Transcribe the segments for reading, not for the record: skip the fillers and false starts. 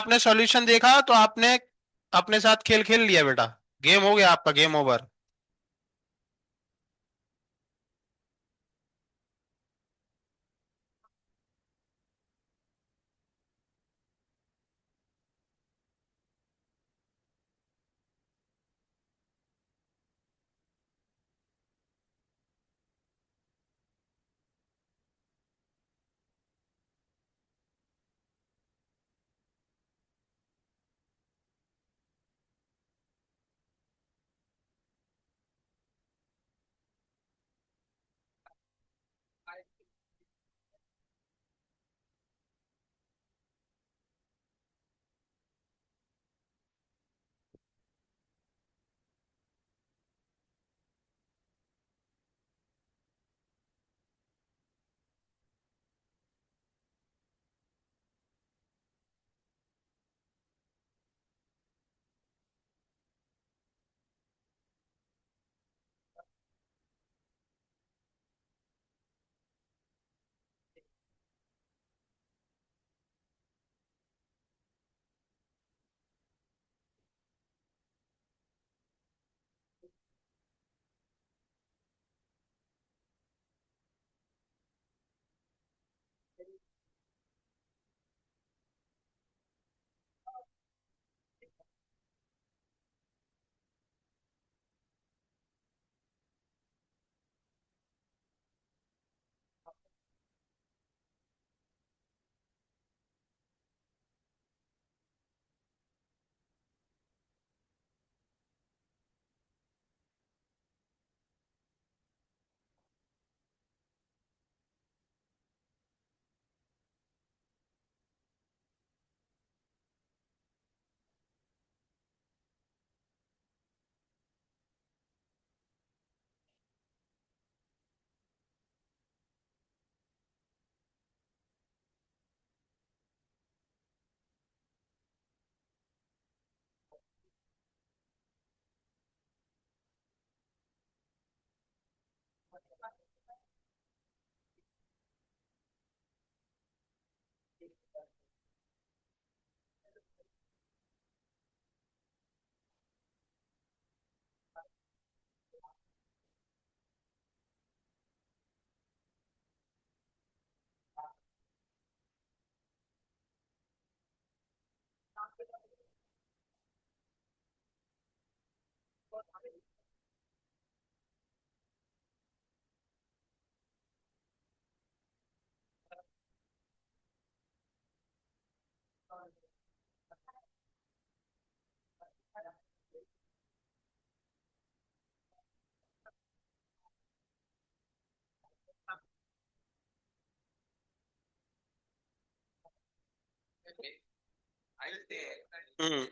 आपने सॉल्यूशन देखा तो आपने अपने साथ खेल खेल लिया बेटा। गेम हो गया आपका, गेम ओवर। हम्म।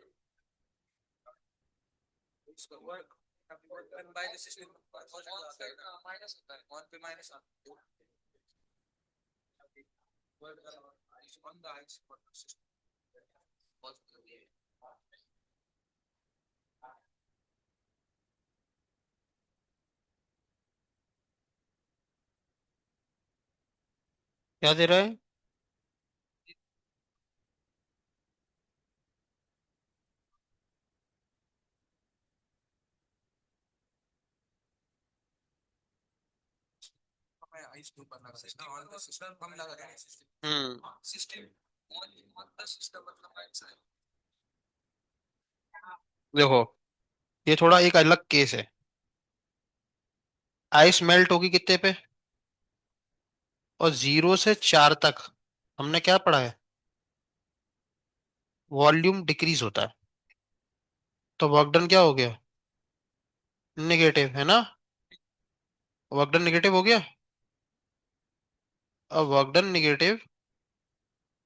क्या दे रहा है? हम्म। देखो, ये थोड़ा एक अलग केस है। आइस मेल्ट होगी कितने पे? और 0 से 4 तक हमने क्या पढ़ा है? वॉल्यूम डिक्रीज होता है। तो वर्क डन क्या हो गया? निगेटिव है ना? वर्क डन निगेटिव हो गया। अब वर्क डन निगेटिव,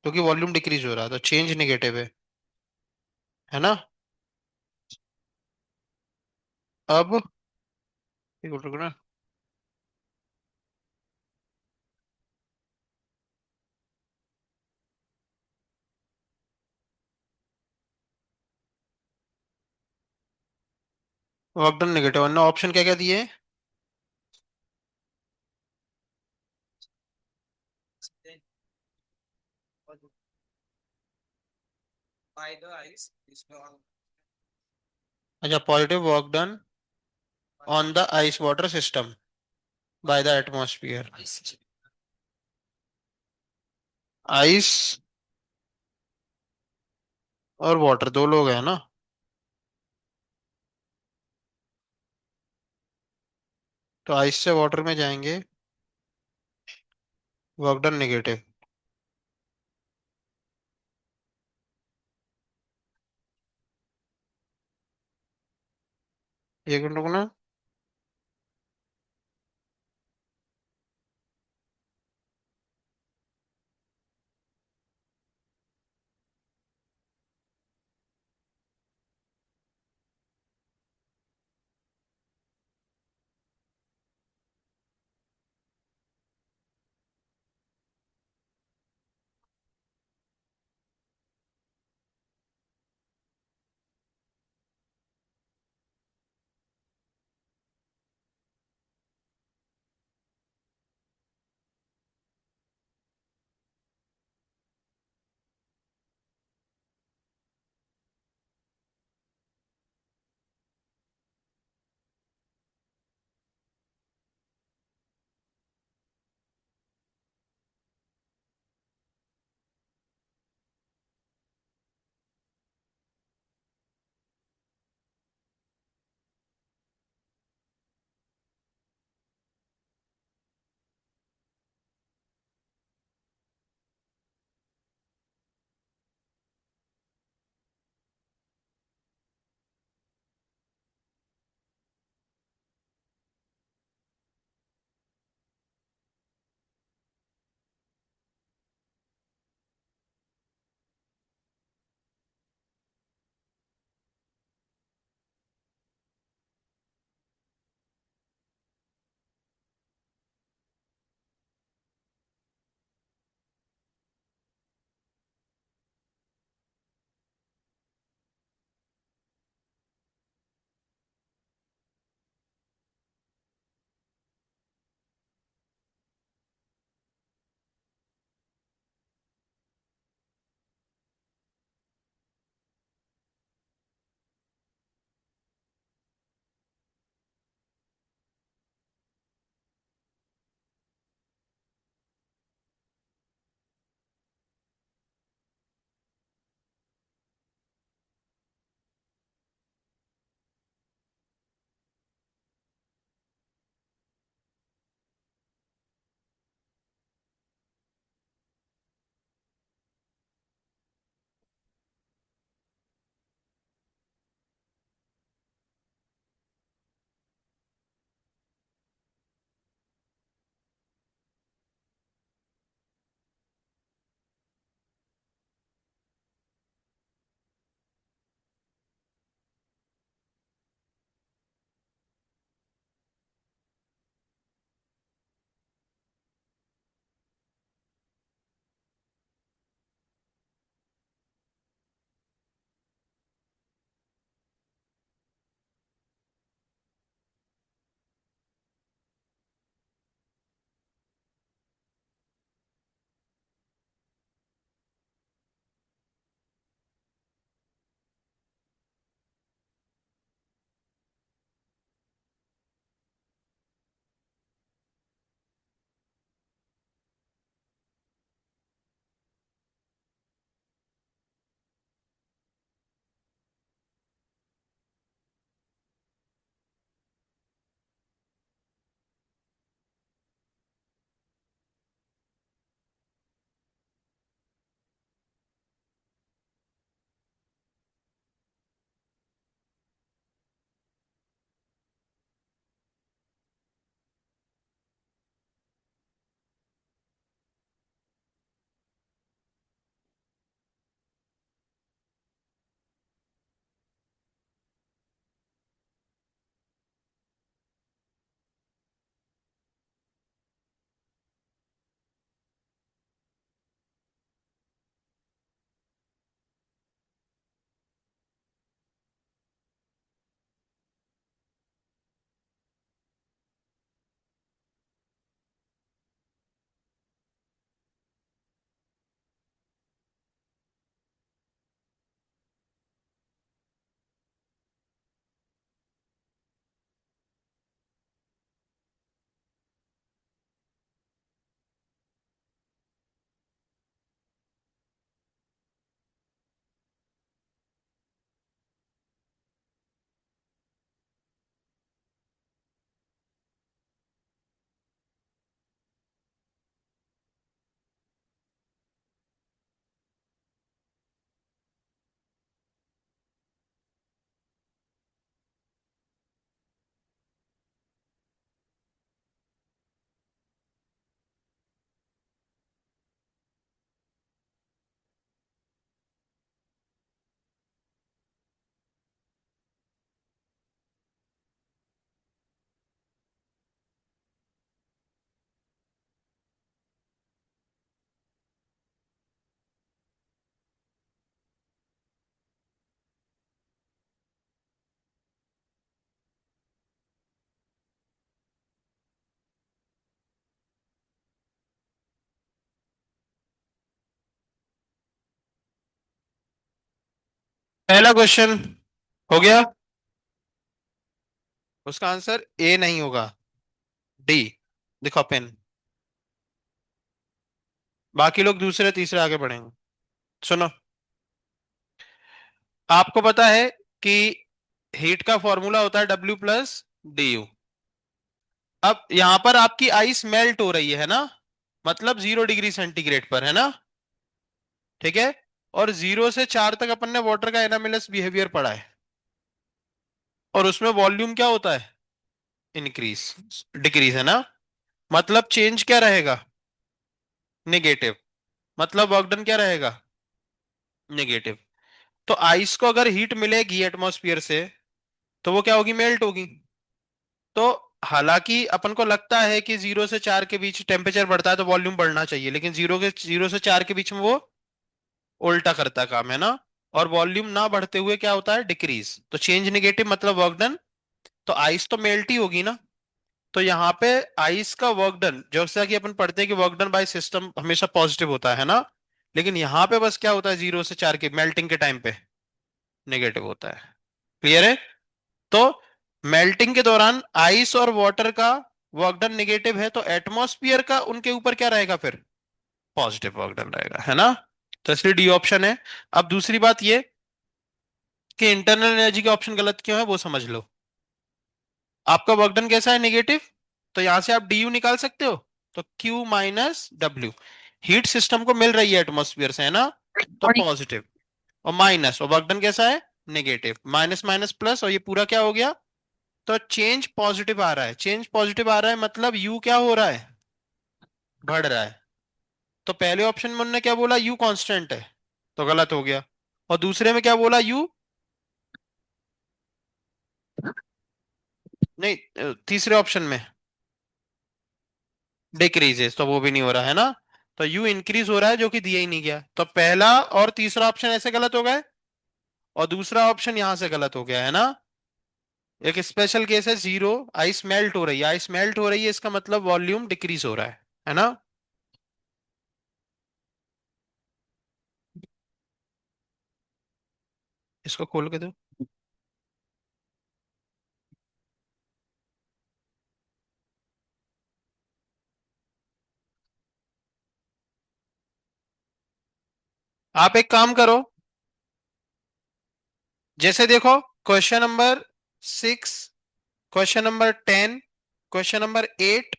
क्योंकि वॉल्यूम डिक्रीज हो रहा है तो चेंज निगेटिव है ना? अब एक मिनट रुको ना। वर्क डन निगेटिव, वरना ऑप्शन क्या क्या दिए हैं? अच्छा, positive work done on the ice water system by the atmosphere. Ice और वाटर दो लोग हैं ना। तो आइस से वाटर में जाएंगे, वर्क डन नेगेटिव। एक मिनट रुकना। पहला क्वेश्चन हो गया। उसका आंसर ए नहीं होगा, डी। दिखाओ पेन। बाकी लोग दूसरे तीसरे आगे बढ़ेंगे। सुनो, आपको पता है कि हीट का फॉर्मूला होता है W प्लस डी यू। अब यहां पर आपकी आइस मेल्ट हो रही है ना, मतलब 0 डिग्री सेंटीग्रेड पर, है ना? ठीक है। और 0 से 4 तक अपन ने वाटर का एनामिलस बिहेवियर पढ़ा है, और उसमें वॉल्यूम क्या होता है? इंक्रीज, डिक्रीज, है ना? मतलब चेंज क्या रहेगा? नेगेटिव। मतलब वर्क डन क्या रहेगा? नेगेटिव। तो आइस को अगर हीट मिलेगी एटमॉस्फेयर से, तो वो क्या होगी? मेल्ट होगी। तो हालांकि अपन को लगता है कि 0 से 4 के बीच टेम्परेचर बढ़ता है तो वॉल्यूम बढ़ना चाहिए, लेकिन 0 से 4 के बीच में वो उल्टा करता काम, है ना? और वॉल्यूम ना बढ़ते हुए क्या होता है? डिक्रीज। तो चेंज नेगेटिव मतलब वर्क डन। तो आइस तो मेल्ट ही होगी ना। तो यहाँ पे आइस का वर्क डन, जैसा कि अपन पढ़ते हैं कि वर्क डन बाय सिस्टम हमेशा पॉजिटिव होता है ना, लेकिन यहाँ पे बस क्या होता है? 0 से 4 के मेल्टिंग के टाइम पे नेगेटिव होता है। क्लियर है? तो मेल्टिंग के दौरान आइस और वाटर का वर्क डन नेगेटिव है, तो एटमॉस्फियर का उनके ऊपर क्या रहेगा फिर? पॉजिटिव वर्क डन रहेगा, है ना? तो इसलिए डी ऑप्शन है। अब दूसरी बात ये कि इंटरनल एनर्जी का ऑप्शन गलत क्यों है वो समझ लो। आपका वर्क डन कैसा है? नेगेटिव। तो यहां से आप डी यू निकाल सकते हो। तो Q minus W, heat system को मिल रही है एटमॉस्फेयर से, है ना? तो पॉजिटिव। और माइनस, और वर्क डन कैसा है? नेगेटिव। माइनस माइनस प्लस, और ये पूरा क्या हो गया? तो चेंज पॉजिटिव आ रहा है। चेंज पॉजिटिव आ रहा है मतलब यू क्या हो रहा है? बढ़ रहा है। तो पहले ऑप्शन में उन्होंने क्या बोला? यू कांस्टेंट है, तो गलत हो गया। और दूसरे में क्या बोला? यू, नहीं, तीसरे ऑप्शन में डिक्रीजेस, तो वो भी नहीं हो रहा है ना। तो यू इंक्रीज हो रहा है, जो कि दिया ही नहीं गया। तो पहला और तीसरा ऑप्शन ऐसे गलत हो गए, और दूसरा ऑप्शन यहां से गलत हो गया, है ना? एक स्पेशल केस है, जीरो। आइस मेल्ट हो रही है, आइस मेल्ट हो रही है, इसका मतलब वॉल्यूम डिक्रीज हो रहा है ना? इसको खोल के दो। आप एक काम करो, जैसे देखो, question number 6, question number 10, question number 8,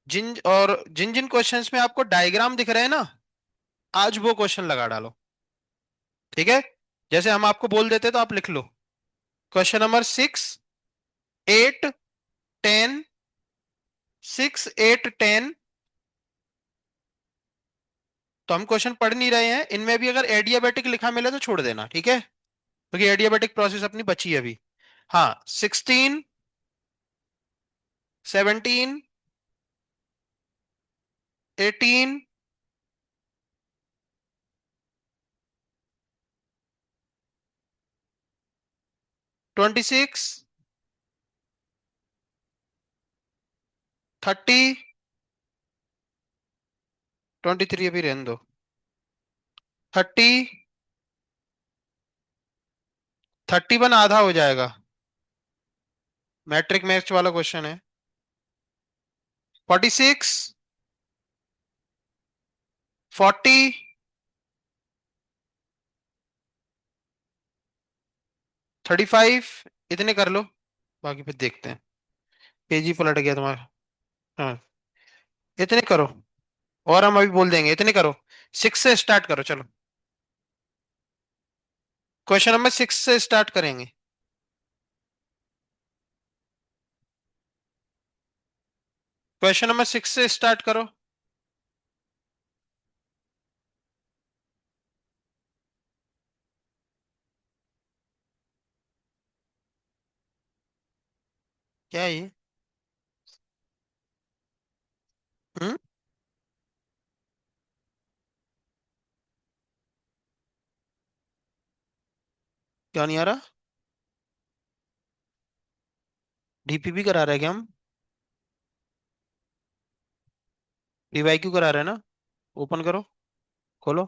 जिन जिन क्वेश्चंस में आपको डायग्राम दिख रहे हैं ना, आज वो क्वेश्चन लगा डालो। ठीक है? जैसे हम आपको बोल देते तो आप लिख लो। Question number 6, 8, 10, 6, 8, 10। तो हम क्वेश्चन पढ़ नहीं रहे हैं, इनमें भी अगर एडियाबेटिक लिखा मिले तो छोड़ देना, ठीक है? क्योंकि एडियाबेटिक प्रोसेस अपनी बची है अभी। हाँ, 16, 17, 18, 26, 30, 23 अभी रहने दो। 30, 31 आधा हो जाएगा, मैट्रिक मैथ्स वाला क्वेश्चन है। 46, 40, 35, इतने कर लो, बाकी फिर देखते हैं। पेज ही पलट गया तुम्हारा। हाँ, इतने करो, और हम अभी बोल देंगे, इतने करो। 6 से स्टार्ट करो, चलो। क्वेश्चन नंबर 6 से स्टार्ट करेंगे। क्वेश्चन नंबर 6 से स्टार्ट करो। क्या है ये? हम्म? क्या नहीं आ रहा? डीपीपी करा रहे हैं क्या हम? डीवाईक्यू करा रहे हैं ना? ओपन करो, खोलो।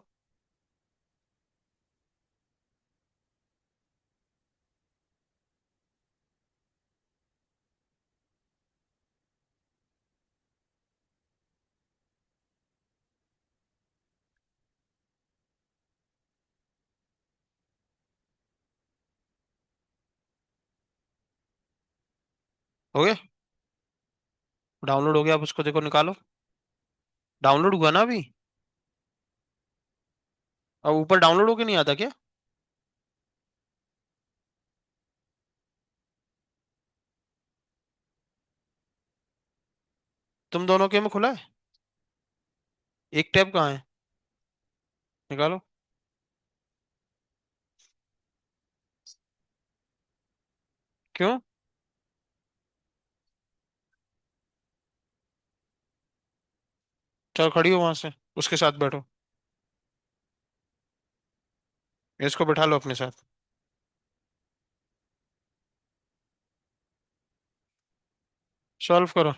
हो गया? डाउनलोड हो गया, अब उसको देखो, निकालो। डाउनलोड हुआ ना अभी? अब ऊपर डाउनलोड होके नहीं आता क्या? तुम दोनों के में खुला है? एक टैब कहाँ है? निकालो। क्यों? चल खड़ी हो वहां से, उसके साथ बैठो। इसको बिठा लो अपने साथ। सॉल्व करो।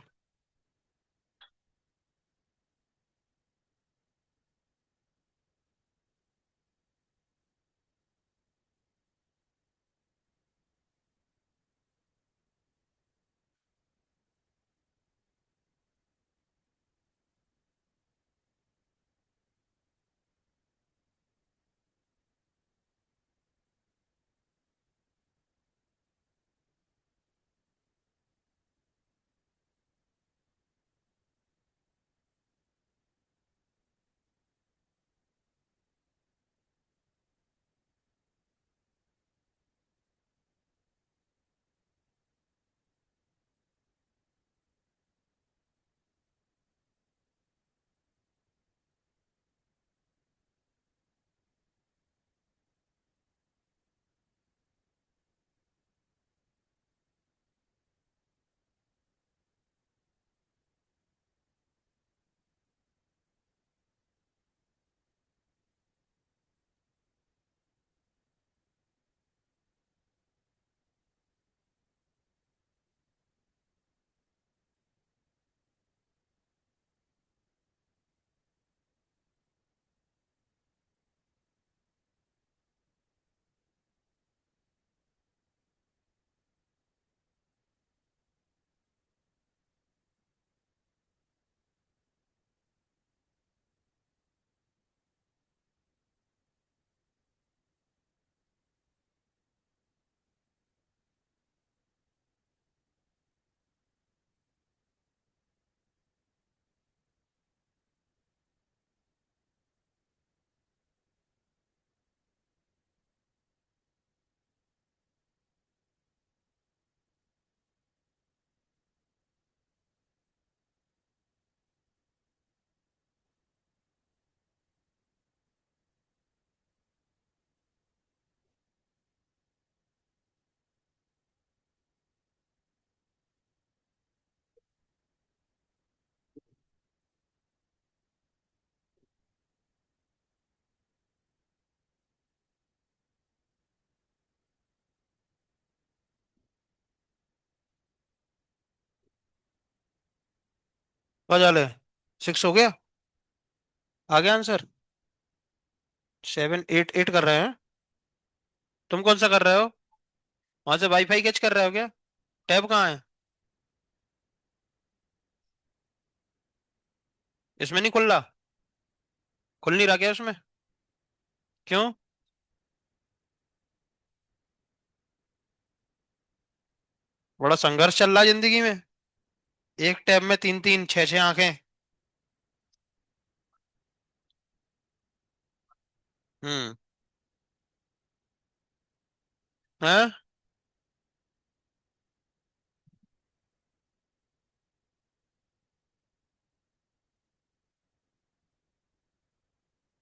क्या चाल है? 6 हो गया? आ गया आंसर? 7 8 8 कर रहे हैं? तुम कौन सा कर रहे हो? वहां से वाईफाई कैच कर रहे हो क्या? टैब कहाँ है? इसमें नहीं खुल रहा? खुल नहीं रहा क्या उसमें? क्यों? बड़ा संघर्ष चल रहा है जिंदगी में। एक टैब में तीन तीन छह छह आंखें। हम्म। हैं?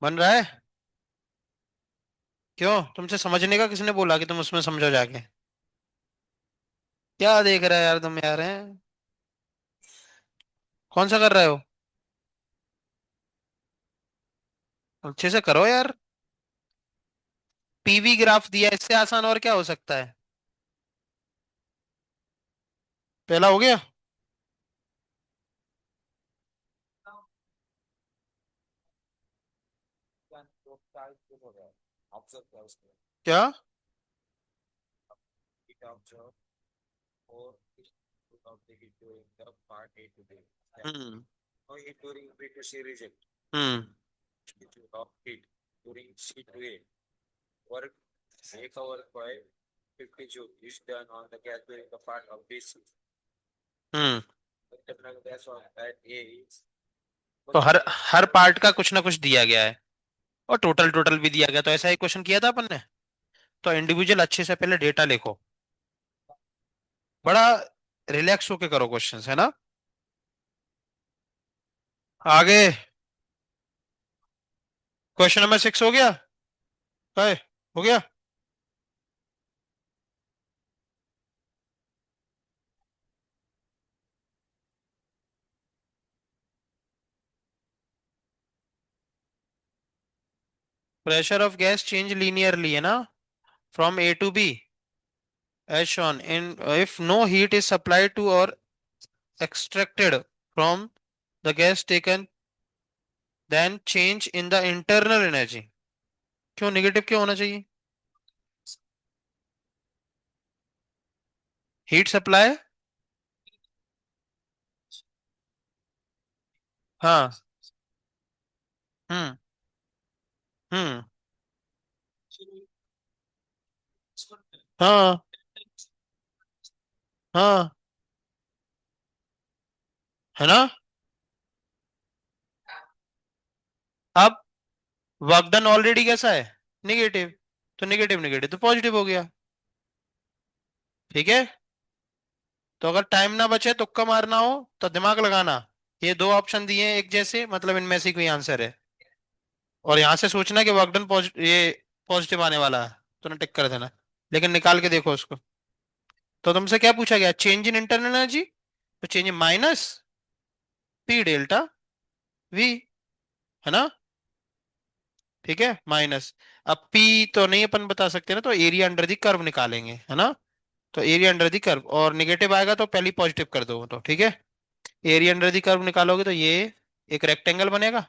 बन रहा है? क्यों, तुमसे समझने का किसने बोला कि तुम उसमें समझो जाके? क्या देख रहे हो यार तुम यार हैं? कौन सा कर रहे हो? अच्छे से करो यार। पीवी ग्राफ दिया, इससे आसान और क्या हो सकता है? पहला हो गया? क्या? हम्म। हम्म। हम्म। तो हर हर पार्ट का कुछ ना कुछ दिया गया है, और टोटल टोटल भी दिया गया, तो ऐसा ही क्वेश्चन किया था अपन ने। तो इंडिविजुअल अच्छे से पहले डेटा लिखो, बड़ा रिलैक्स होके करो क्वेश्चंस, है ना। आगे क्वेश्चन नंबर 6 हो गया। है, हो गया। Pressure of gas change linearly, है ना, from A to B, as shown in if no heat is supplied to or extracted from the gas taken, then change in the internal energy। क्यों negative क्यों होना चाहिए? Heat supply. हाँ। हम्म। हम्म। हाँ। हाँ। है ना। अब वर्क डन ऑलरेडी कैसा है? नेगेटिव। तो नेगेटिव नेगेटिव तो पॉजिटिव हो गया। ठीक है। तो अगर टाइम ना बचे, तुक्का मारना हो, तो दिमाग लगाना। ये दो ऑप्शन दिए हैं एक जैसे, मतलब इनमें से कोई आंसर है। और यहां से सोचना कि वर्क डन ये पॉजिटिव आने वाला है, तो ना टिक कर देना। लेकिन निकाल के देखो उसको। तो तुमसे क्या पूछा गया? चेंज इन इंटरनल एनर्जी, तो change minus P delta we, है ना। ठीक है, माइनस। अब पी तो नहीं अपन बता सकते ना, तो एरिया अंडर दी कर्व निकालेंगे, है ना। तो एरिया अंडर दी कर्व, और निगेटिव आएगा तो पहले पॉजिटिव कर दो, तो ठीक है। एरिया अंडर दी कर्व निकालोगे तो ये एक रेक्टेंगल बनेगा,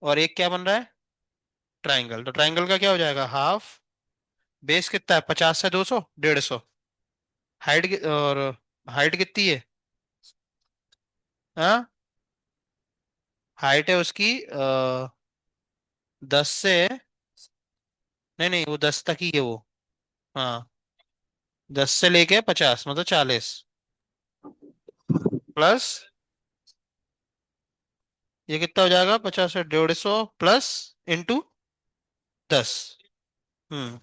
और एक क्या बन रहा है? ट्राइंगल। तो ट्राइंगल का क्या हो जाएगा? हाफ। बेस कितना है? 50 से 200, 150। हाइट और हाइट कितनी है? हाँ, हाइट है उसकी 10 से, नहीं नहीं, वो 10 तक ही है वो। हाँ, 10 से लेके 50, मतलब 40, प्लस ये कितना हो जाएगा? 50 से 150 प्लस इंटू 10। हम्म।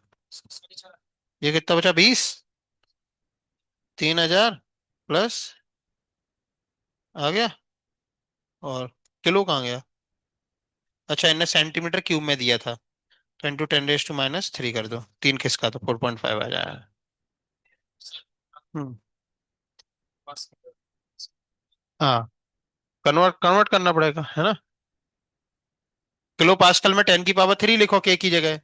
ये कितना बचा? 20। 3000 प्लस, आ गया। और किलो कहाँ गया? अच्छा, इनने सेंटीमीटर क्यूब में दिया था, तो इंटू 10⁻³ कर दो, तीन किसका, तो 4.5 आ जाएगा। हम्म। हाँ, कन्वर्ट कन्वर्ट करना पड़ेगा, है ना। किलो पास्कल में 10⁻³ लिखो के की जगह,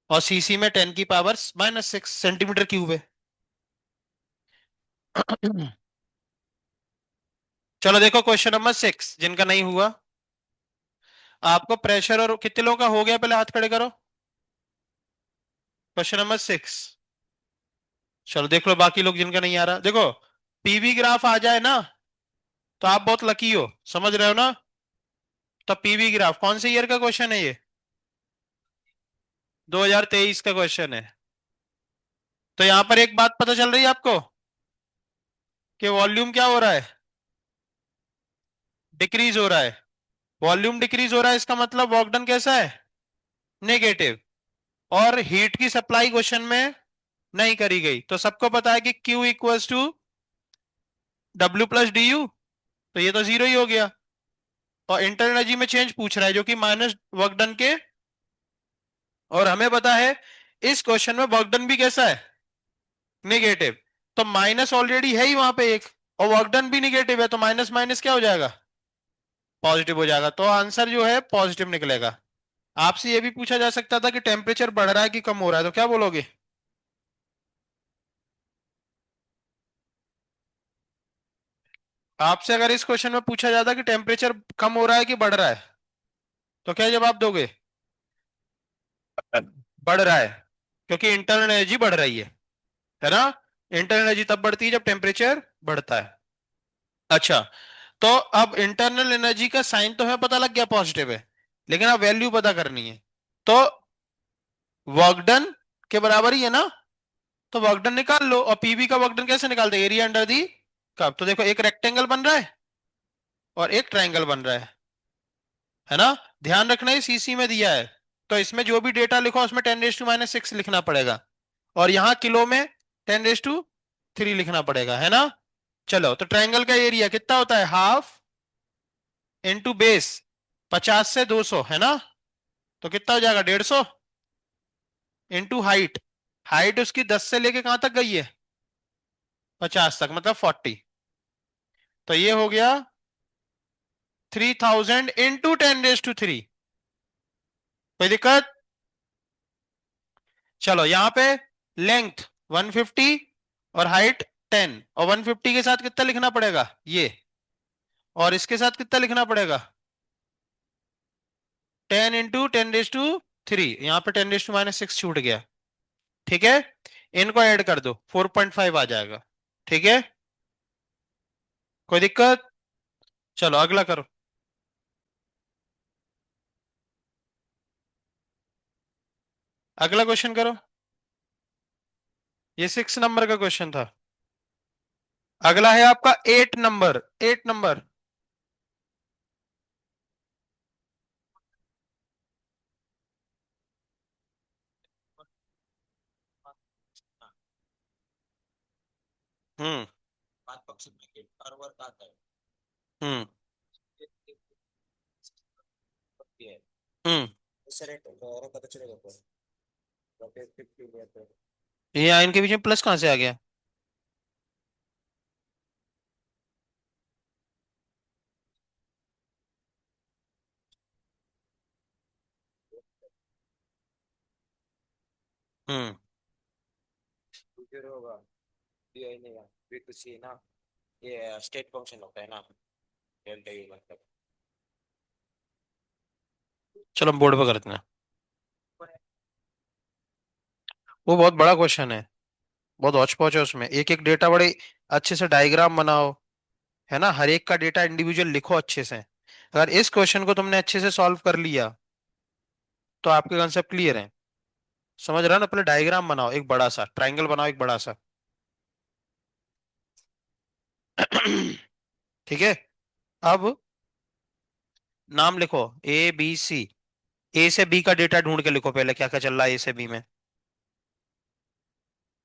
और सीसी में 10⁻⁻6 सेंटीमीटर क्यूब है। चलो देखो क्वेश्चन नंबर 6, जिनका नहीं हुआ। आपको प्रेशर और कितने लोगों का हो गया, पहले हाथ खड़े करो। Question number 6। चलो देख लो बाकी लोग जिनका नहीं आ रहा, देखो। पीवी ग्राफ आ जाए ना, तो आप बहुत लकी हो, समझ रहे हो ना। तो पीवी ग्राफ कौन से ईयर का क्वेश्चन है ये? 2023 का क्वेश्चन है। तो यहां पर एक बात पता चल रही है आपको, कि वॉल्यूम क्या हो रहा है? डिक्रीज हो रहा है। वॉल्यूम डिक्रीज हो रहा है, इसका मतलब वर्क डन कैसा है? नेगेटिव। और हीट की सप्लाई क्वेश्चन में नहीं करी गई, तो सबको पता है कि Q इक्वल्स टू W+du, तो ये तो जीरो ही हो गया। और इंटरनल एनर्जी में चेंज पूछ रहा है, जो कि माइनस वर्क डन के। और हमें पता है इस क्वेश्चन में वर्क डन भी कैसा है? नेगेटिव। तो माइनस ऑलरेडी है ही वहां पे एक, और वर्क डन भी नेगेटिव है, तो माइनस माइनस क्या हो जाएगा? पॉजिटिव हो जाएगा। तो आंसर जो है पॉजिटिव निकलेगा। आपसे ये भी पूछा जा सकता था कि टेम्परेचर बढ़ रहा है कि कम हो रहा है, तो क्या बोलोगे? आपसे अगर इस क्वेश्चन में पूछा जाता कि टेम्परेचर कम हो रहा है कि बढ़ रहा है, तो क्या जवाब दोगे? बढ़ रहा है, क्योंकि इंटरनल एनर्जी बढ़ रही है ना। इंटरनल एनर्जी तब बढ़ती है जब टेम्परेचर बढ़ता है। अच्छा, तो अब इंटरनल एनर्जी का साइन तो हमें पता लग गया, पॉजिटिव है। लेकिन अब वैल्यू पता करनी है। तो वर्क डन के बराबर ही है ना, तो वर्क डन निकाल लो। और पीवी का वर्क डन कैसे निकालते हैं? एरिया अंडर दी कब? तो देखो एक रेक्टेंगल बन रहा है और एक ट्रायंगल बन रहा है ना? ध्यान रखना ये सीसी में दिया है, तो इसमें जो भी डेटा लिखो उसमें 10⁻⁶ लिखना पड़ेगा, और यहाँ किलो में 10⁻³ लिखना पड़ेगा, है ना? चलो, तो ट्रायंगल का एरिया कितना होता है? हाफ इंटू बेस, 50 से 200, है ना? तो कितना हो जाएगा? 150 इंटू हाइट। हाइट उसकी 10 से लेके कहां तक गई है? 50 तक, मतलब 40। तो ये हो गया 3000 इंटू 10⁻³ कोई दिक्कत? चलो यहाँ पे लेंथ 150 और हाइट 10, और 150 के साथ कितना लिखना पड़ेगा? ये, और इसके साथ कितना लिखना पड़ेगा? 10 इंटू 10⁻³ यहाँ पे 10⁻⁻6 छूट गया। ठीक है, इनको ऐड कर दो, 4.5 आ जाएगा। ठीक है, कोई दिक्कत? चलो अगला करो। अगला क्वेश्चन करो। ये 6 नंबर का क्वेश्चन था। अगला है आपका 8 नंबर। 8 नंबर। हम्म। हम्म। हम्म। ये आयन के बीच में प्लस कहां से आ गया? हम्म। चलो हम बोर्ड पे करते हैं। वो बहुत बड़ा क्वेश्चन है, बहुत हौच पौच है उसमें, एक एक डेटा बड़े अच्छे से डायग्राम बनाओ, है ना? हर एक का डेटा इंडिविजुअल लिखो अच्छे से। अगर इस क्वेश्चन को तुमने अच्छे से सॉल्व कर लिया तो आपके कंसेप्ट क्लियर है। समझ रहा है ना? पहले डायग्राम बनाओ, एक बड़ा सा ट्रायंगल बनाओ, एक बड़ा सा। ठीक है, अब नाम लिखो ABC। ए से बी का डेटा ढूंढ के लिखो पहले, क्या क्या चल रहा है ए से बी में।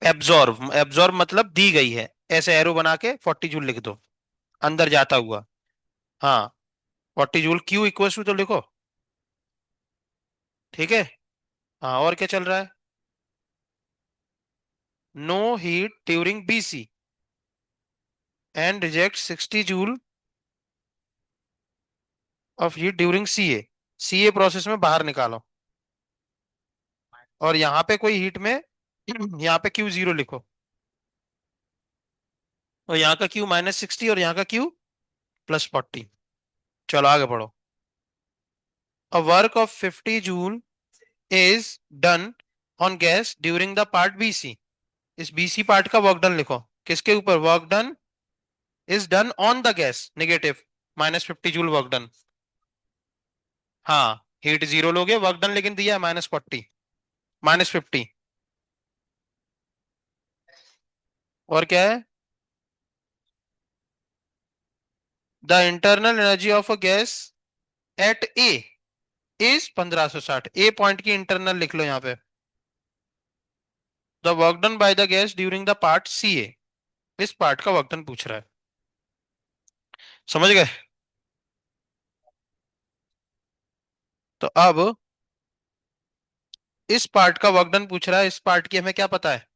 एब्जॉर्ब, एब्जॉर्ब मतलब दी गई है, ऐसे एरो बना के 40 जूल लिख दो, अंदर जाता हुआ। हाँ, 40 जूल। क्यू इक्वल टू तो लिखो। ठीक है। हाँ, और क्या चल रहा है? No heat during BC and reject 60 joule of heat during CA। CA process में बाहर निकालो, और यहाँ पे कोई हीट में यहाँ पे Q0 लिखो, और यहाँ का Q -60 और यहाँ का Q +40। चलो आगे बढ़ो। A work of 50 joule is done on gas during the part BC। इस BC पार्ट का वर्क डन लिखो। किसके ऊपर work done? Is done on the gas, negative, -50 joule work done. हाँ, हीट 0 लोगे, वर्क डन लेकिन दिया है -40, -50। और क्या है? The internal energy of a gas at A is 1560। A point की इंटरनल लिख लो यहाँ पे। The work done by the gas during the part CA। इस पार्ट का वर्क डन पूछ रहा है। समझ गए? तो अब इस पार्ट का वर्क डन पूछ रहा है, इस पार्ट की हमें क्या पता है?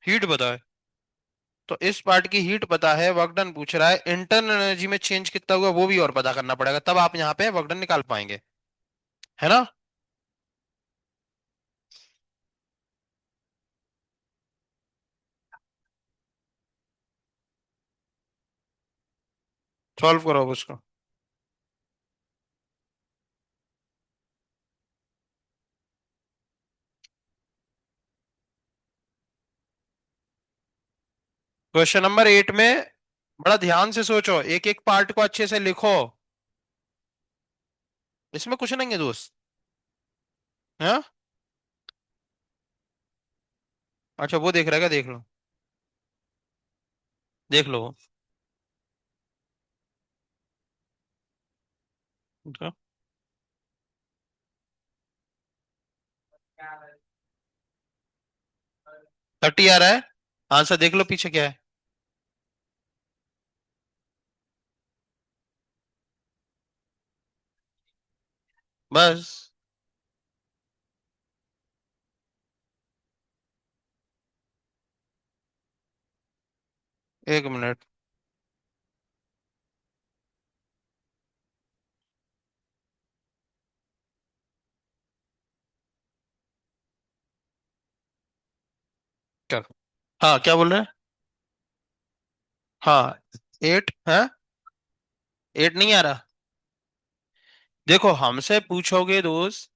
हीट पता है। तो इस पार्ट की हीट पता है, वर्क डन पूछ रहा है, इंटरनल एनर्जी में चेंज कितना हुआ वो भी और पता करना पड़ेगा, तब आप यहाँ पे वर्क डन निकाल पाएंगे, है ना? सॉल्व करो अब उसको। क्वेश्चन नंबर 8 में बड़ा ध्यान से सोचो, एक एक पार्ट को अच्छे से लिखो। इसमें कुछ नहीं है दोस्त। हाँ, अच्छा वो देख रहा है क्या? देख लो। देख लो। 30 आ रहा है। आंसर देख लो पीछे क्या है। बस। 1 मिनट। चलो। हाँ, क्या बोल रहे हैं? हाँ। 8 है। 8 नहीं आ रहा। देखो, हमसे पूछोगे दोस्त,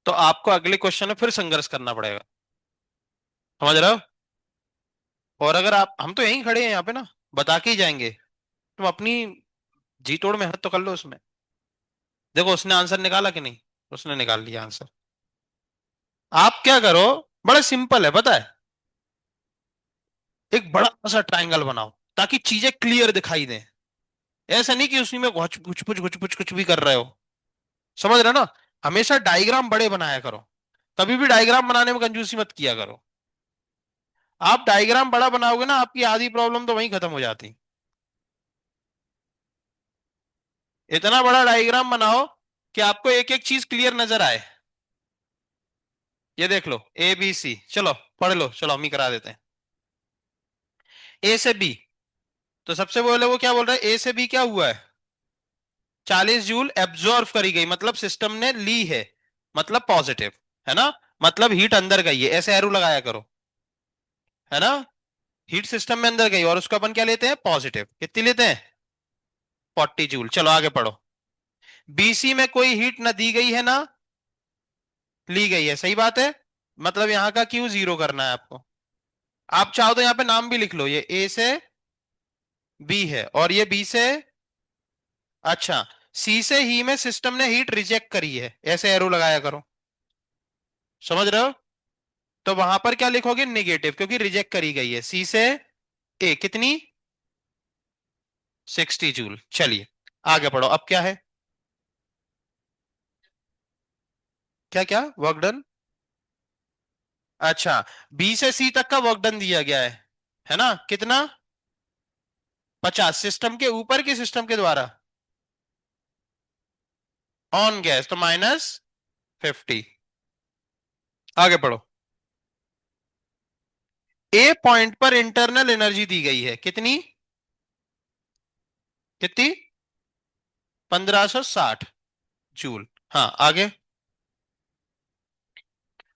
तो आपको अगले क्वेश्चन में फिर संघर्ष करना पड़ेगा। समझ रहे हो? और अगर आप, हम तो यहीं खड़े हैं यहाँ पे ना, बता के ही जाएंगे। तुम अपनी जी तोड़ मेहनत तो कर लो उसमें। देखो, उसने आंसर निकाला कि नहीं? उसने निकाल लिया आंसर। आप क्या करो, बड़ा सिंपल है, पता है। एक बड़ा सा ट्रायंगल बनाओ ताकि चीजें क्लियर दिखाई दें। ऐसा नहीं कि उसी में कुछ कुछ कुछ कुछ कुछ कुछ भी कर रहे हो। समझ रहे हो ना? हमेशा डायग्राम बड़े बनाया करो। कभी भी डायग्राम बनाने में कंजूसी मत किया करो। आप डायग्राम बड़ा बनाओगे ना, आपकी आधी प्रॉब्लम तो वहीं खत्म हो जाती। इतना बड़ा डायग्राम बनाओ कि आपको एक एक चीज क्लियर नजर आए। ये देख लो, ABC, चलो पढ़ लो, चलो हम ही करा देते हैं। A से B। तो सबसे पहले वो क्या बोल रहा है, A से B क्या हुआ है? 40 जूल एब्जॉर्ब करी गई, मतलब सिस्टम ने ली है, मतलब पॉजिटिव। है ना? मतलब हीट अंदर गई है, ऐसे एरो लगाया करो। है ना? हीट सिस्टम में अंदर गई और उसको अपन क्या लेते हैं, पॉजिटिव। कितनी लेते हैं? 40 जूल। चलो आगे पढ़ो। BC में कोई हीट ना दी गई है ना ली गई है, सही बात है। मतलब यहां का क्यू जीरो करना है आपको। आप चाहो तो यहाँ पे नाम भी लिख लो, ये A से B है और ये B से। अच्छा। C से ही में सिस्टम ने हीट रिजेक्ट करी है, ऐसे एरो लगाया करो। समझ रहे हो? तो वहां पर क्या लिखोगे, निगेटिव, क्योंकि रिजेक्ट करी गई है। C से A कितनी? 60 जूल। चलिए आगे बढ़ो, अब क्या है? क्या क्या वर्क डन? अच्छा। B से C तक का वर्क डन दिया गया है ना? कितना? 50। सिस्टम के ऊपर की सिस्टम के द्वारा ऑन गैस, तो -50। आगे पढ़ो। A पॉइंट पर इंटरनल एनर्जी दी गई है, कितनी? कितनी? 1560 जूल। हाँ, आगे।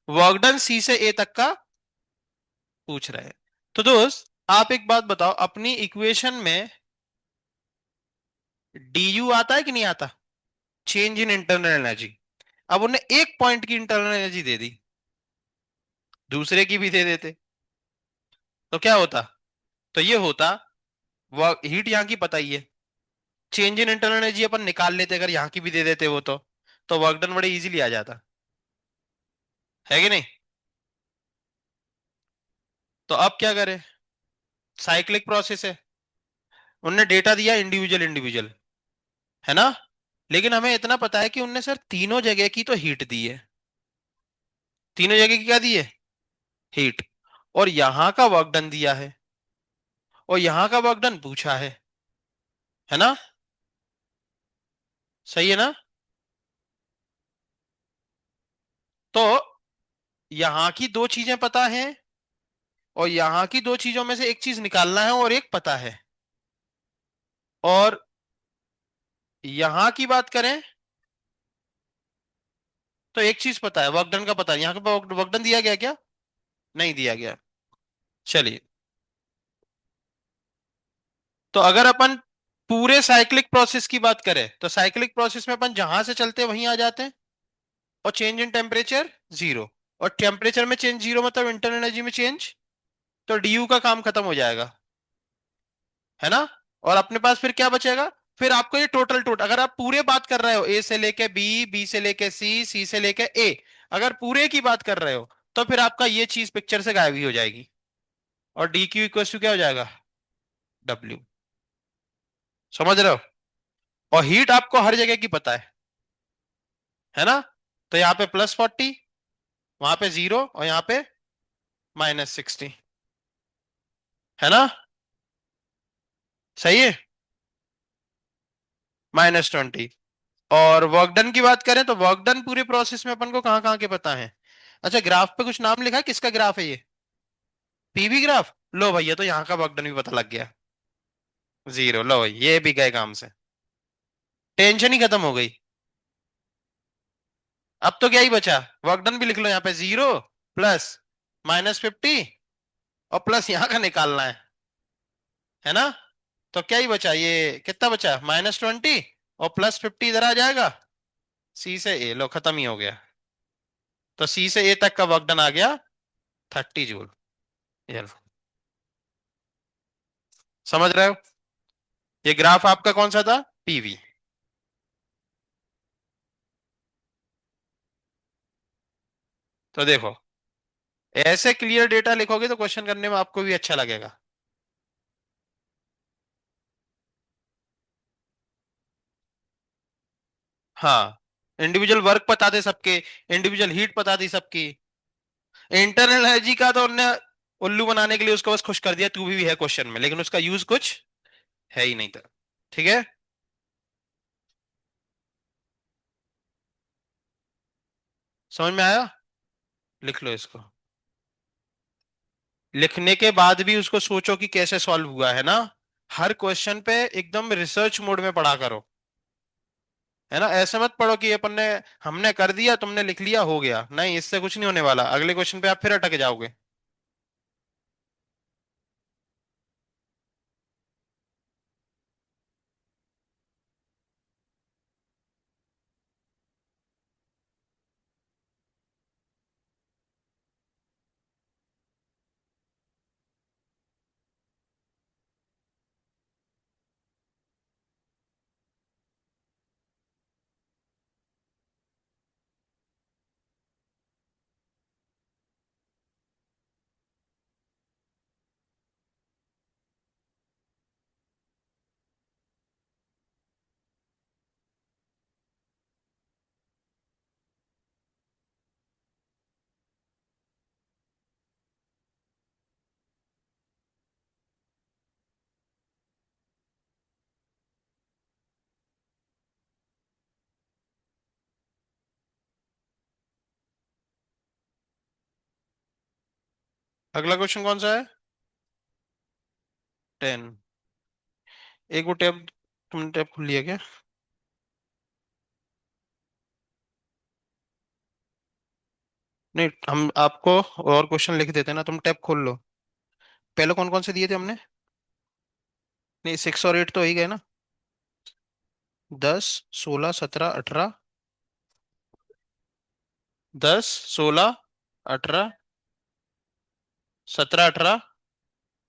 वर्क डन C से A तक का पूछ रहे हैं। तो दोस्त, आप एक बात बताओ, अपनी इक्वेशन में du आता है कि नहीं आता? Change in internal energy. अब उन्हें एक पॉइंट की इंटरनल एनर्जी दे दी, दूसरे की भी दे देते, तो क्या होता? तो ये होता, वह हीट यहाँ की पता ही है, चेंज इन इंटरनल एनर्जी अपन निकाल लेते अगर यहाँ की भी दे देते वो, तो वर्क डन बड़े इजीली आ जाता। है कि नहीं? तो अब क्या करें? साइक्लिक प्रोसेस है। उनने डेटा दिया इंडिविजुअल इंडिविजुअल, है ना? लेकिन हमें इतना पता है कि उनने सर तीनों जगह की तो हीट दी है। तीनों जगह की क्या दी है? हीट। और यहां का वर्क डन दिया है, और यहां का वर्क डन पूछा है ना? सही है ना? तो यहां की दो चीजें पता है, और यहां की दो चीजों में से एक चीज निकालना है और एक पता है। और यहां की बात करें तो एक चीज पता है, वर्क डन का पता है। यहाँ पे वर्क डन दिया गया क्या? नहीं दिया गया। चलिए। तो अगर अपन पूरे साइक्लिक प्रोसेस की बात करें, तो साइक्लिक प्रोसेस में अपन जहां से चलते हैं वहीं आ जाते हैं, और चेंज इन टेम्परेचर जीरो। और टेम्परेचर में चेंज जीरो मतलब इंटरनल एनर्जी में चेंज, तो डीयू का काम खत्म हो जाएगा। है ना? और अपने पास फिर क्या बचेगा? फिर आपको ये टोटल टोटल, अगर आप पूरे बात कर रहे हो, ए से लेके बी, बी से लेके सी, सी से लेके ए, अगर पूरे की बात कर रहे हो, तो फिर आपका ये चीज पिक्चर से गायब ही हो जाएगी। और डी क्यू इक्वल टू क्या हो जाएगा, डब्ल्यू। समझ रहे हो? और हीट आपको हर जगह की पता है ना? तो यहाँ पे +40, वहां पे 0, और यहाँ पे -60, है ना? सही है। -20। और वर्क डन की बात करें तो वर्क डन पूरे प्रोसेस में अपन को कहाँ कहाँ के पता है। अच्छा, ग्राफ पे कुछ नाम लिखा है, किसका ग्राफ है ये? PV graph. लो भैया, तो यहाँ का वर्क डन भी पता लग गया। 0। लो भाई, ये भी गए काम से, टेंशन ही खत्म हो गई। अब तो क्या ही बचा, वर्क डन भी लिख लो यहाँ पे, 0 प्लस -50, और प्लस यहाँ का निकालना है ना? तो क्या ही बचा, ये कितना बचा, -20, और +50 इधर आ जाएगा। सी से ए, लो खत्म ही हो गया। तो सी से ए तक का वर्क डन आ गया 30 जूल। ये लो, समझ रहे हो? ये ग्राफ आपका कौन सा था, पीवी। तो देखो, ऐसे क्लियर डेटा लिखोगे तो क्वेश्चन करने में आपको भी अच्छा लगेगा। हाँ, इंडिविजुअल वर्क बता दे सबके, इंडिविजुअल हीट बता दी सबकी। इंटरनल एनर्जी का तो उनने उल्लू बनाने के लिए उसको बस खुश कर दिया, तू भी है क्वेश्चन में, लेकिन उसका यूज कुछ है ही नहीं था। ठीक है, समझ में आया? लिख लो इसको। लिखने के बाद भी उसको सोचो कि कैसे सॉल्व हुआ, है ना? हर क्वेश्चन पे एकदम रिसर्च मोड में पढ़ा करो, है ना? ऐसे मत पढ़ो कि अपन ने, हमने कर दिया, तुमने लिख लिया, हो गया। नहीं, इससे कुछ नहीं होने वाला, अगले क्वेश्चन पे आप फिर अटक जाओगे। अगला क्वेश्चन कौन सा है? 10। एक वो टैब, तुमने टैब खोल लिया क्या? नहीं, हम आपको और क्वेश्चन लिख देते हैं ना, तुम टैब खोल लो। पहले कौन कौन से दिए थे हमने? नहीं, 6 और 8 तो हो ही गए ना। 10, 16, 17, 18। 10, 16, 18, 17, 18,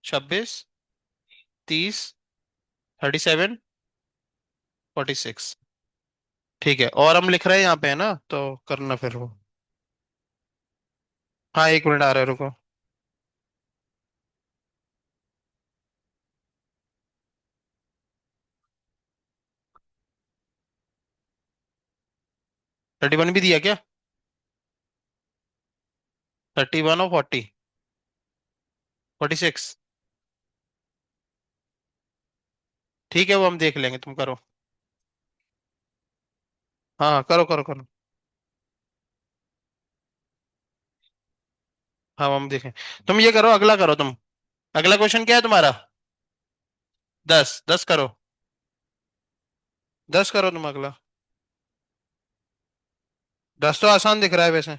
26, 30, 37, 46। ठीक है, और हम लिख रहे हैं यहाँ पे, है ना? तो करना फिर वो। हाँ, 1 मिनट आ रहा है, रुको। 31 भी दिया क्या? 31 और 40, 46। ठीक है, वो हम देख लेंगे, तुम करो। हाँ, करो करो करो। हाँ, हम देखें। तुम ये करो, अगला करो तुम। अगला क्वेश्चन क्या है तुम्हारा? 10, 10 करो। 10 करो तुम अगला। 10 तो आसान दिख रहा है वैसे।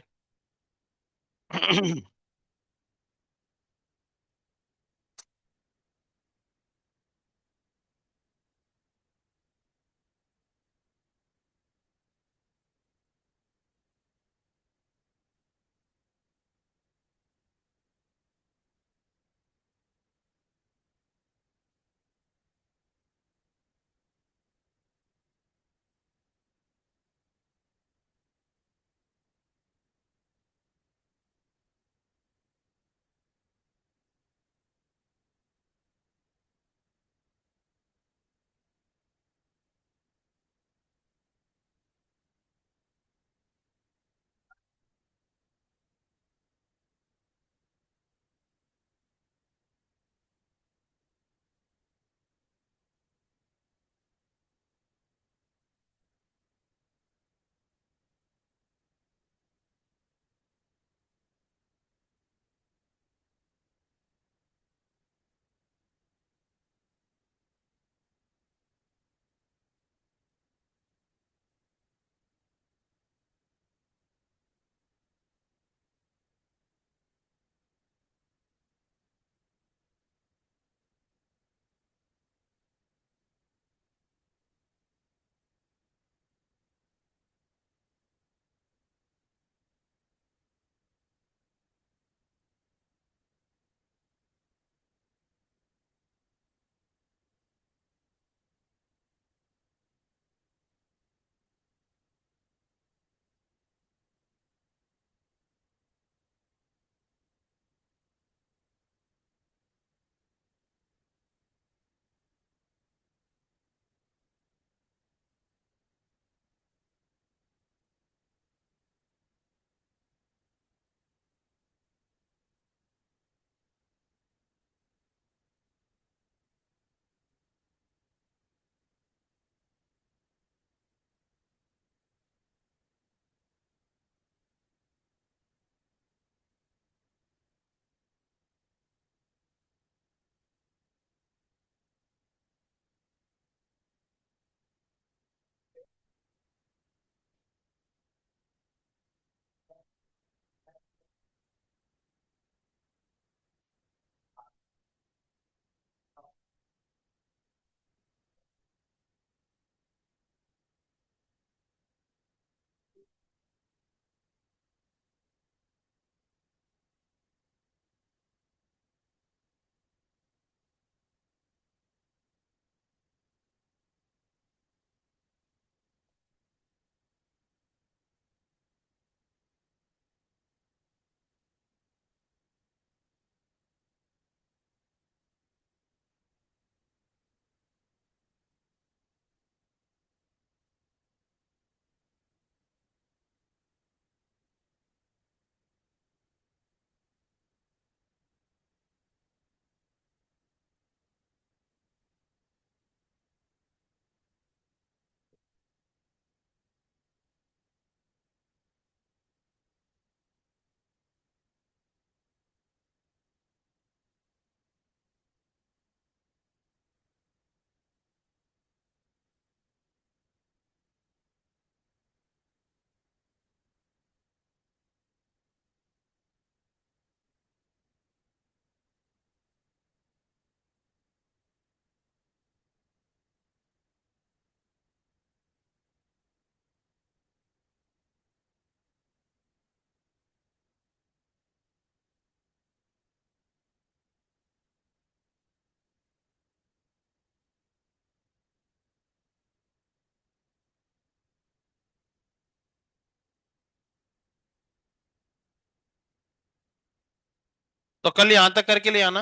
तो कल यहां तक करके ले आना।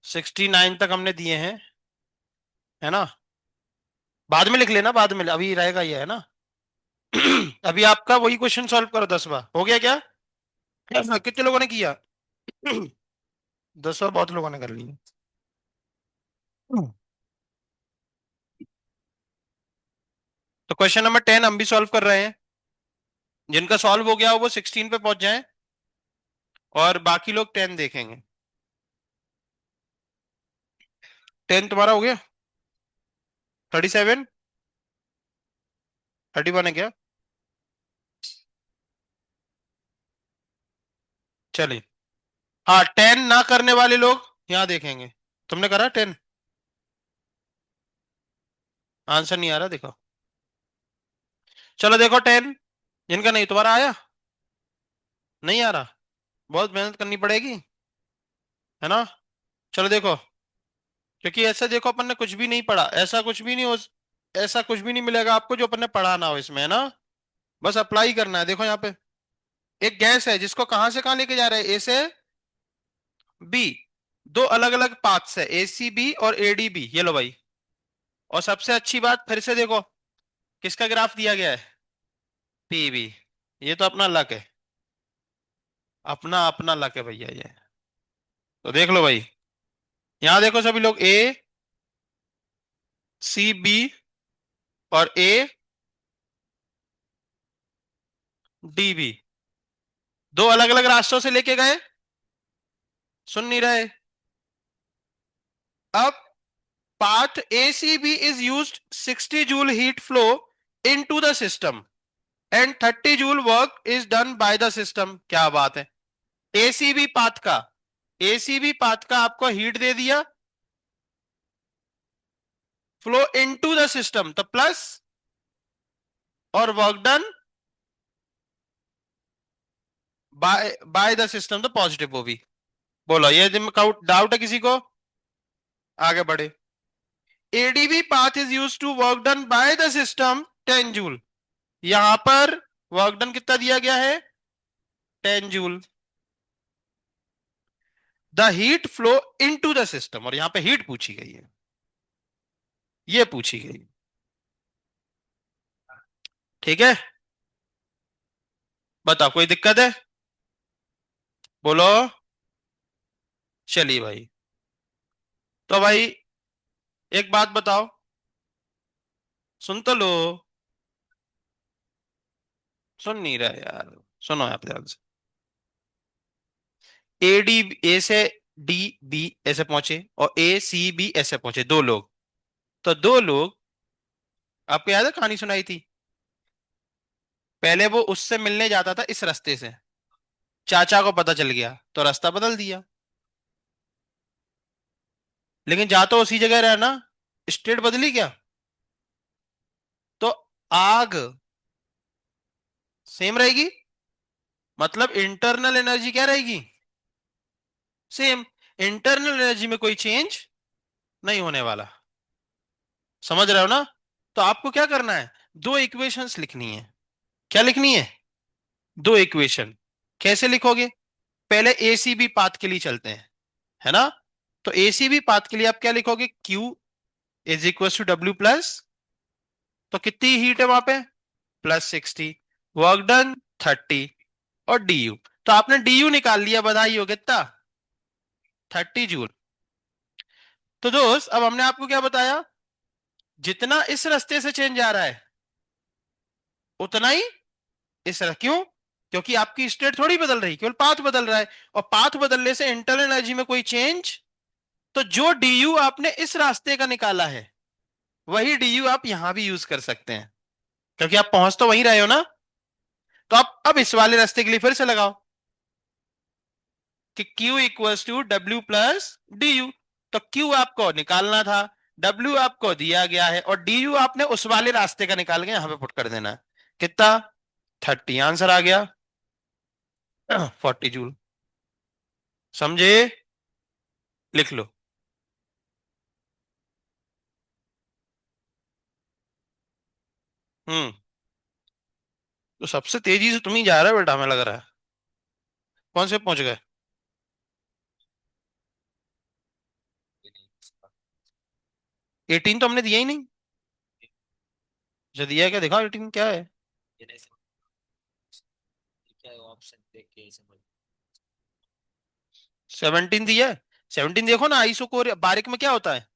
69 तक हमने दिए हैं, है ना। बाद में लिख लेना, बाद में, अभी रहेगा ये, है ना। अभी आपका वही क्वेश्चन सॉल्व करो, 10वां हो गया क्या? कितने लोगों ने किया? 10वां बहुत लोगों ने कर लिया। तो क्वेश्चन नंबर 10 हम भी सॉल्व कर रहे हैं। जिनका सॉल्व हो गया हो वो 16 पे पहुंच जाएं, और बाकी लोग 10 देखेंगे। 10 तुम्हारा हो गया? 37, 31 है क्या? चलिए। हाँ, 10 ना करने वाले लोग यहाँ देखेंगे। तुमने करा 10? आंसर नहीं आ रहा, देखो। चलो देखो 10, जिनका नहीं, तुम्हारा आया? नहीं आ रहा? बहुत मेहनत करनी पड़ेगी, है ना। चलो देखो, क्योंकि ऐसा देखो, अपन ने कुछ भी नहीं पढ़ा, ऐसा कुछ भी नहीं हो, ऐसा कुछ भी नहीं मिलेगा आपको जो अपन ने पढ़ा ना हो इसमें, है ना। बस अप्लाई करना है। देखो यहाँ पे एक गैस है जिसको कहां से कहां लेके जा रहे हैं, ए से बी। दो अलग अलग पाथ्स है, ए सी बी और ए डी बी, ये लो भाई। और सबसे अच्छी बात, फिर से देखो किसका ग्राफ दिया गया है, पी बी। ये तो अपना लक है, अपना अपना लक है भैया ये। तो देख लो भाई, यहां देखो सभी लोग, ए सी बी और ए डी बी, दो अलग अलग रास्तों से लेके गए। सुन नहीं रहे? अब path ACB is used 60 joule heat flow into the system and 30 joule work is done by the system। क्या बात है। ACB पाथ का, ACB पाथ का आपको हीट दे दिया, फ्लो इनटू द सिस्टम तो प्लस, और work done bye bye the system तो पॉजिटिव, वो भी। बोलो, ये डाउट है किसी को? आगे बढ़े। ADB path is used to work done by the system 10 joule. यहां पर वर्क डन कितना दिया गया है? 10 joule. The heat flow into the system, और यहां पे हीट पूछी गई है, ये पूछी गई। ठीक है, बताओ कोई दिक्कत है? बोलो। चलिए भाई, तो भाई एक बात बताओ, सुन तो लो। सुन नहीं रहा यार, सुनो आप ध्यान से। ए डी, ए से डी बी ऐसे पहुंचे, और ए सी बी ऐसे पहुंचे, दो लोग। तो दो लोग, आपको याद है कहानी सुनाई थी, पहले वो उससे मिलने जाता था इस रास्ते से, चाचा को पता चल गया तो रास्ता बदल दिया, लेकिन जा तो उसी जगह रहा ना, स्टेट बदली क्या? तो आग सेम रहेगी, मतलब इंटरनल एनर्जी क्या रहेगी? सेम। इंटरनल एनर्जी में कोई चेंज नहीं होने वाला, समझ रहे हो ना। तो आपको क्या करना है, दो इक्वेशंस लिखनी है। क्या लिखनी है? दो इक्वेशन। कैसे लिखोगे? पहले एसीबी पाथ के लिए चलते हैं, है ना। तो एसीबी पाथ के लिए आप क्या लिखोगे, Q is equal to W plus, तो कितनी हीट है वहां पे? +60, वर्क डन 30, और डी यू। तो आपने डी यू निकाल लिया, बधाई हो, कितना? 30 जूल। तो दोस्त, अब हमने आपको क्या बताया, जितना इस रास्ते से चेंज आ रहा है उतना ही इस तरह। क्यों? क्योंकि आपकी स्टेट थोड़ी बदल रही, केवल पाथ बदल रहा है, और पाथ बदलने से इंटरनल एनर्जी में कोई चेंज। तो जो डी यू आपने इस रास्ते का निकाला है, वही डी यू आप यहां भी यूज कर सकते हैं, क्योंकि आप पहुंच तो वहीं रहे हो ना। तो आप अब इस वाले रास्ते के लिए फिर से लगाओ कि Q equals to W plus D U. तो Q आपको निकालना था, W आपको दिया गया है, और डी यू आपने उस वाले रास्ते का निकाल के यहां पे पुट कर देना है। कितना? 30। आंसर आ गया 40 जूल। समझे? लिख लो। हम्म। तो सबसे तेजी से तुम ही जा रहे हो बेटा, हमें लग रहा है। कौन से पहुंच गए? 18 तो हमने दिया ही नहीं। जो दिया है क्या, दिखा 18 क्या है। 17 दिया है। 17 देखो ना, आइसोकोर बारिक में क्या होता है।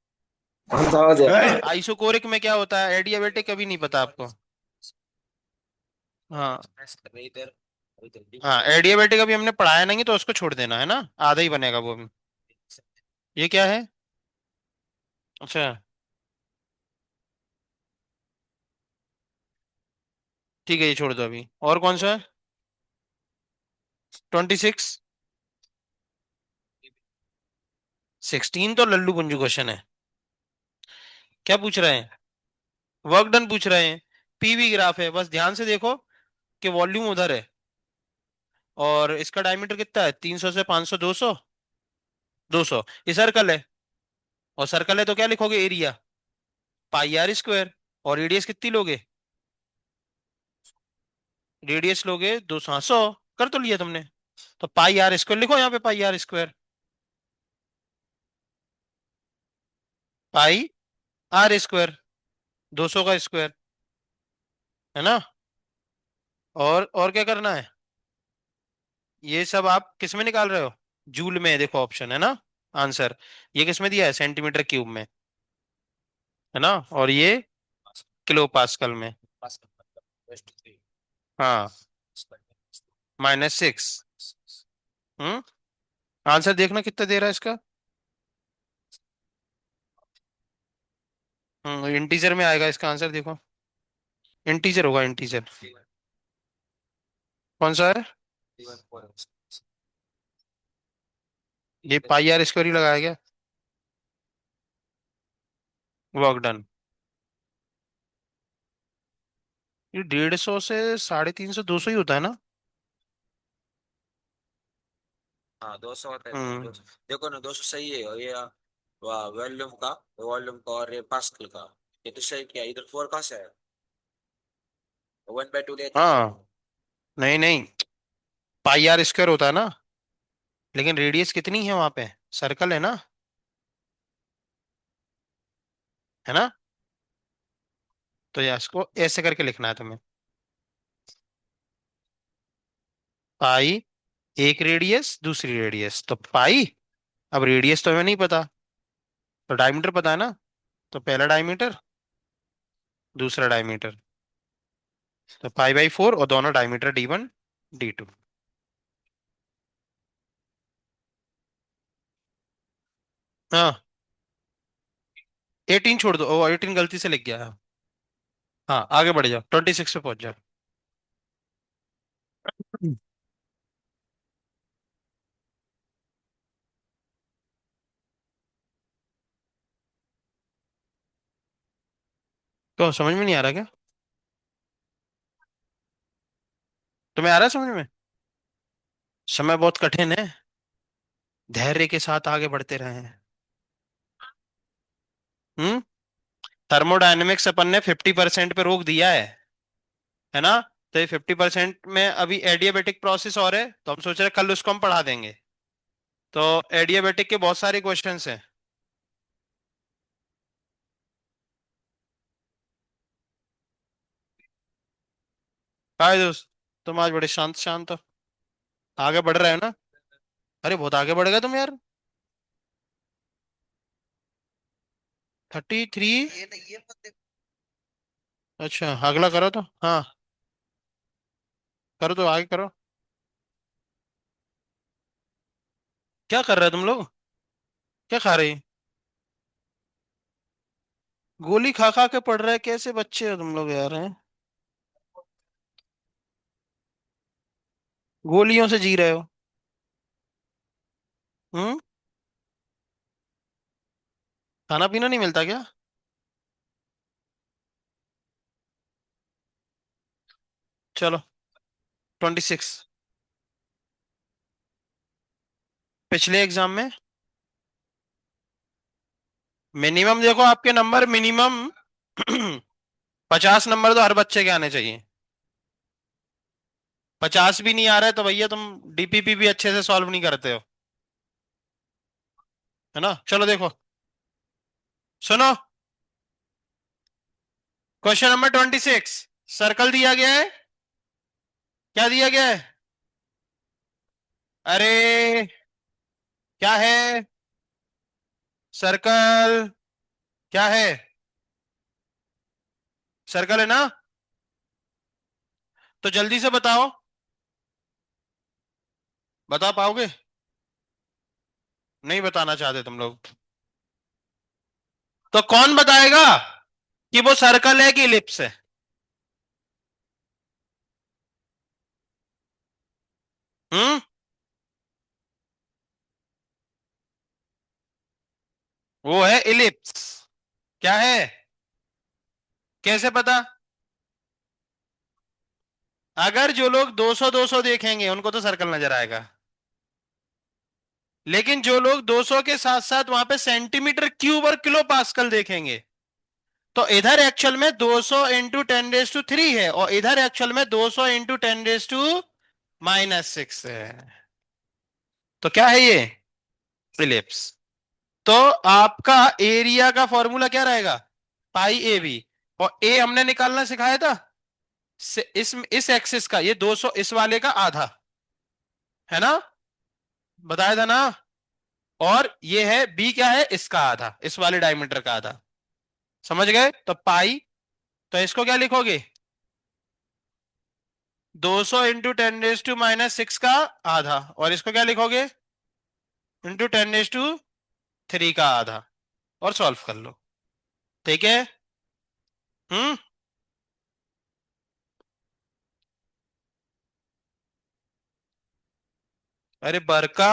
समझ गया। आइसोकोरिक में क्या होता है, एडियाबेटिक कभी नहीं पता आपको। हाँ। हाँ एडियाबेटिक अभी हमने पढ़ाया नहीं, तो उसको छोड़ देना है ना, आधा ही बनेगा वो भी। ये क्या है। अच्छा। ठीक है, ये छोड़ दो अभी, और कौन सा है। 26। 16 तो लल्लू पंजू क्वेश्चन है। क्या पूछ रहे हैं। वर्क डन पूछ रहे हैं। पीवी ग्राफ है, बस ध्यान से देखो कि वॉल्यूम उधर है, और इसका डायमीटर कितना है, 300 से 500, 200। 200। ये सर्कल है, और सर्कल है तो क्या लिखोगे, एरिया पाई आर स्क्वायर। और रेडियस कितनी लोगे, रेडियस लोगे 200, 100। कर तो लिया तुमने। तो पाई आर स्क्वायर लिखो यहाँ पे, pi R square. Pi R square, 200 का स्क्वायर, है ना। और क्या करना है। ये सब आप किस में निकाल रहे हो, जूल में, देखो ऑप्शन है ना आंसर। ये किस में दिया है, सेंटीमीटर क्यूब में, है ना। और ये किलो पास्कल में। हाँ, -6। हम्म। आंसर देखना कितना दे रहा है इसका। इंटीजर में आएगा इसका आंसर, देखो। इंटीजर होगा, इंटीजर। कौन सा है। ये पाई आर स्क्वायर ही लगाया गया। Work done. ये 150 से 350, 200 ही होता है ना। हाँ 200 होता है हम्म। 200। देखो ना 200 सही है, और ये वॉल्यूम का और ये पास्कल का। ये तो सही किया, इधर 4 कहाँ से आया। 1/2 लेते हैं। हाँ। नहीं नहीं, पाई आर स्क्वायर होता है ना, लेकिन रेडियस कितनी है वहां पे, सर्कल है ना, है ना। तो या इसको ऐसे करके लिखना है तुम्हें। पाई, एक रेडियस दूसरी रेडियस, तो पाई। अब रेडियस तो हमें नहीं पता, तो डायमीटर पता है ना। तो पहला डायमीटर, दूसरा डायमीटर, तो पाई/4, और दोनों डायमीटर D1 D2। हाँ। 18 छोड़ दो, ओ 18 गलती से लिख गया। हाँ आगे बढ़ जाओ, 26 पे पहुंच जाओ। तो समझ में नहीं आ रहा क्या, तुम्हें आ रहा है समझ में। समय बहुत कठिन है, धैर्य के साथ आगे बढ़ते रहे हैं। हम्म। थर्मोडायनेमिक्स अपन ने 50% पे रोक दिया है ना। तो ये 50% में अभी एडियाबेटिक प्रोसेस और है, तो हम सोच रहे हैं कल उसको हम पढ़ा देंगे। तो एडियाबेटिक के बहुत सारे क्वेश्चंस हैं। हाय दोस्त, तुम आज बड़े शांत शांत हो, आगे बढ़ रहे हो ना। अरे बहुत आगे बढ़ गए तुम यार। 33। अच्छा अगला करो तो, हाँ करो, तो आगे करो। क्या कर रहे हो तुम लोग, क्या खा रहे हैं। गोली खा खा के पढ़ रहे हैं, कैसे बच्चे हो तुम लोग यार हैं। गोलियों से जी रहे हो। हम्म। खाना पीना नहीं मिलता क्या। चलो। 26। पिछले एग्जाम में मिनिमम देखो, आपके नंबर मिनिमम 50 नंबर तो हर बच्चे के आने चाहिए। 50 भी नहीं आ रहा है तो भैया तुम डीपीपी भी अच्छे से सॉल्व नहीं करते हो, है ना। चलो देखो, सुनो। क्वेश्चन नंबर 26, सर्कल दिया गया है। क्या दिया गया है? अरे क्या है? सर्कल क्या है? सर्कल है ना? तो जल्दी से बताओ। बता पाओगे? नहीं बताना चाहते तुम लोग? तो कौन बताएगा कि वो सर्कल है कि इलिप्स है? हम्म। वो है इलिप्स। क्या है? कैसे पता? अगर जो लोग 200 200 देखेंगे उनको तो सर्कल नजर आएगा। लेकिन जो लोग 200 के साथ साथ वहां पे सेंटीमीटर क्यूब और किलो पास्कल देखेंगे, तो इधर एक्चुअल में 200 इंटू 10⁻³ है और इधर एक्चुअल में 200 इंटू 10⁻⁻6 है। तो क्या है ये? इलिप्स। तो आपका एरिया का फॉर्मूला क्या रहेगा? पाई ए बी। और ए हमने निकालना सिखाया था। इस एक्सिस का ये 200 इस वाले का आधा है ना? बताया था ना? और ये है बी क्या है इसका आधा, इस वाले डायमीटर का आधा। समझ गए? तो पाई, तो इसको क्या लिखोगे? 200 इंटू 10⁻⁻6 का आधा, और इसको क्या लिखोगे? इंटू 10⁻³ का आधा। और सॉल्व कर लो। ठीक है। हम्म। अरे बरका।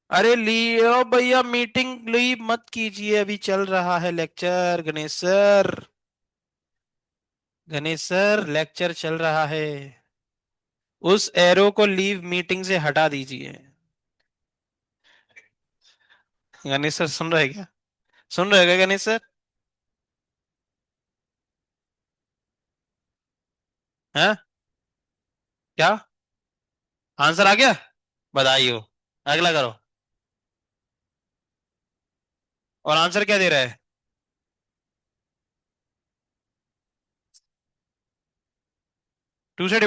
अरे लियो भैया, मीटिंग लीव मत कीजिए, अभी चल रहा है lecture Ganesh sir. Ganesh sir lecture चल रहा है। उस एरो को लीव मीटिंग से हटा दीजिए। गणेश सर सुन रहे क्या? सुन रहे क्या गणेश सर? हैं? क्या? आंसर आ गया? बधाई हो। अगला करो। और आंसर क्या दे रहा है? 2 से